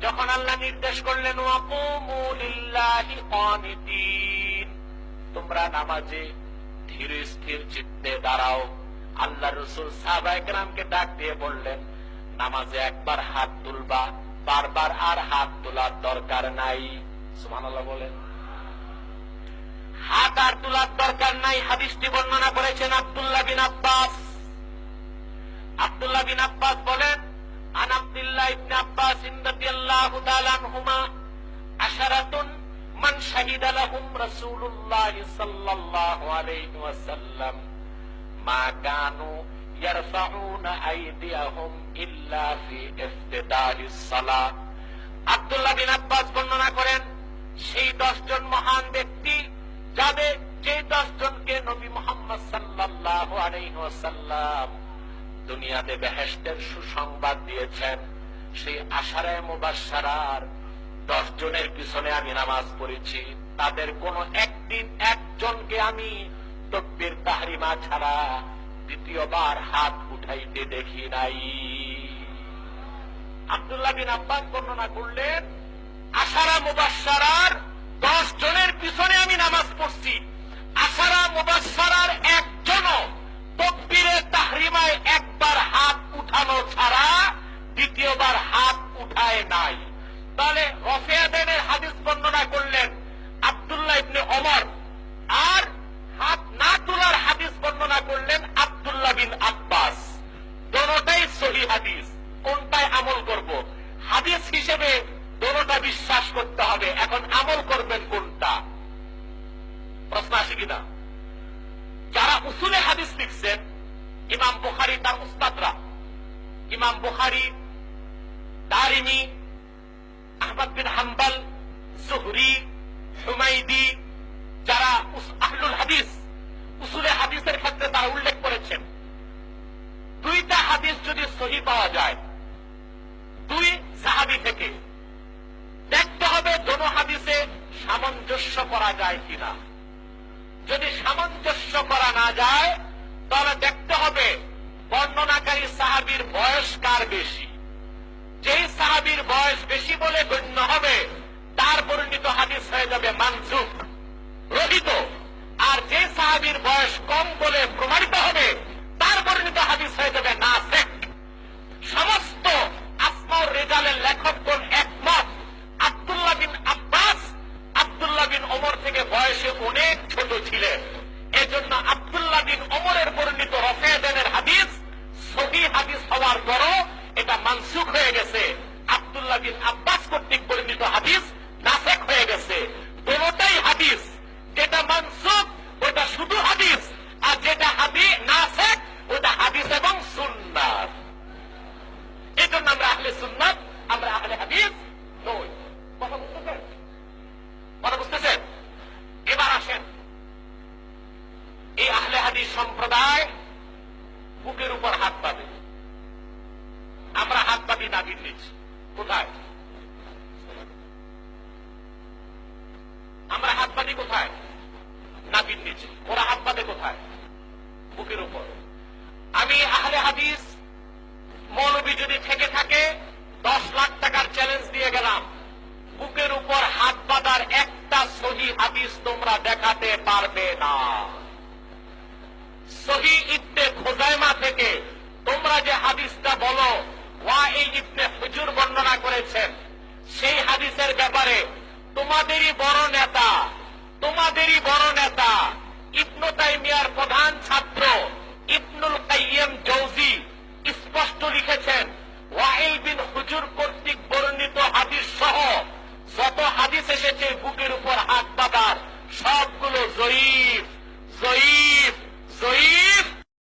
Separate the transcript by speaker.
Speaker 1: যখন আল্লাহ নির্দেশ করলেন ওয়াকুমু লিল্লাহি কানিতিন, তোমরা নামাজে ধীর স্থির চিত্তে দাঁড়াও, আল্লাহ রাসূল সাহাবায়ে কেরামকে ডাক দিয়ে বললেন, নামাজে একবার হাত তুলবা, বারবার আর হাত তোলার দরকার নাই। সুবহানাল্লাহ বলেন। হাত আর তোলার দরকার নাই। হাদিসটি বর্ণনা করেছেন আব্দুল্লাহ বিন আব্বাস। আব্দুল্লাহ বিন আব্বাস বলেন, আন আব্দুল্লাহ ইবনে আব্বাস রাদিয়াল্লাহু তাআলা আনহুমা আশারাতুন মান শাহিদা লাহুম রাসূলুল্লাহ সাল্লাল্লাহু আলাইহি ওয়াসাল্লাম মা কানু ইয়ারফাউনা আইদিয়াহুম ইল্লা ফি ইফতিদাহিস সালাহ। আব্দুল্লাহ বিন আব্বাস বর্ণনা করেন, সেই 10 জন মহান ব্যক্তি যাদের, যে 10 জনকে নবী মুহাম্মদ সাল্লাল্লাহু আলাইহি ওয়াসাল্লাম দুনিয়াতে বেহেশতের সুসংবাদ দিয়েছেন, সেই আশারায়ে মুবাশশারার 10 জনের পিছনে আমি নামাজ পড়েছি। তাদের কোন একজনকে আমি তাকবীর তাহরিমা ছাড়া দ্বিতীয়বার হাত উঠাইতে দেখি নাই। আব্দুল্লাহ বিন আব্বাস বর্ণনা করলেন, আশারা মুবাশশারার 10 জনের পিছনে আমি নামাজ পড়ছি, আশারা মুবাশশারার একজনও তাকবীরে তাহরিমায় একবার হাত উঠানো ছাড়া দ্বিতীয়বার হাত উঠায় নাই। তাহলে রফিয়াদের হাদিস বর্ণনা করলেন আব্দুল্লাহ ইবনে ওমর, আর হাত না তোলার হাদিস বর্ণনা করলেন আব্দুল্লাহ বিন আব্বাস। দোনোটাই সহিহ হাদিস। কোনটায় আমল করব? হাদিস হিসেবে দোনোটা বিশ্বাস করতে হবে, এখন আমল করবেন কোনটা? প্রশ্ন আসে কিনা? যারা উসুলে হাদিস লিখছেন, ইমাম বুখারী তার উস্তাদরা, ইমাম বুখারী, দারিমি, আহমদ বিন হাম্বল, জুহরি, হুমাইদি, যারা আহলুল হাদিস, উসুলে হাদিসের ক্ষেত্রে তারা উল্লেখ করেছেন, 2টা হাদিস যদি সহিহ পাওয়া যায় 2 সাহাবী থেকে, দেখতে হবে দোনো হাদিসে সামঞ্জস্য করা যায় কিনা। যদি সামঞ্জস্য করা না যায়, তাহলে দেখতে হবে বর্ণনাকারী সাহাবীর বয়স কার বেশি। যেই সাহাবীর বয়স বেশি বলে গণ্য হবে, তার বর্ণিত হাদিস হয়ে যাবে মানসুখ, রহিত। আর যে সাহাবীর বয়স কম বলে প্রমাণিত হবে, তার বর্ণিত হাদিস হয়ে যাবে নাসিখ। সমস্ত আসমাউর রিজালের লেখকগণ একমত, আব্দুল্লাহ বিন আব্বাস আব্দুল্লাহ বিন ওমর থেকে বয়সে অনেক ছোট ছিলেন। এজন্য আব্দুল্লাহ বিন ওমরের বর্ণিত রফিয়াদের হাদিস সহিহ হাদিস হওয়ার পরও এটা মানসুখ হয়ে গেছে। আব্দুল্লাহ বিন আব্বাস কর্তৃক বর্ণিত হাদিস নাসিখ হয়ে গেছে। দোনোটাই হাদিস, যেটা মানসুখ ওটা শুধু হাদিস, আর যেটা হাদিস নাসিখ ওটা হাদিস এবং সুন্নাত। এজন্য আমরা আহলে সুন্নাত, আমরা আহলে হাদিস নই। কথা বুঝতেছেন? কথা বুঝতেছেন? এবার আসেন, এই আহলে হাদিস সম্প্রদায় বুকের উপর হাত পাবে, আমরা হাত পাতি নাভির নিচে। কোথায়? আমরা হাত পাতি কোথায়? নাভির নিচে। ওরা হাত পাতে কোথায়? বুকের উপর। আমি আহলে হাদিস মৌলবী যদি থেকে থাকে 10 লাখ টাকার চ্যালেঞ্জ দিয়ে গেলাম, বুকের উপর হাত বাঁধার একটা সহিহ হাদিস তোমরা দেখাতে পারবে না। সহিহ ইবনে খুজাইমা থেকে তোমরা যে হাদিসটা বলো ওয়াইল ইবনে হুজুর বর্ণনা করেছেন, সেই হাদিসের ব্যাপারে তোমাদেরই বড় নেতা ইবনে তাইমিয়ার প্রধান ছাত্র ইবনুল কাইয়্যিম জৌজি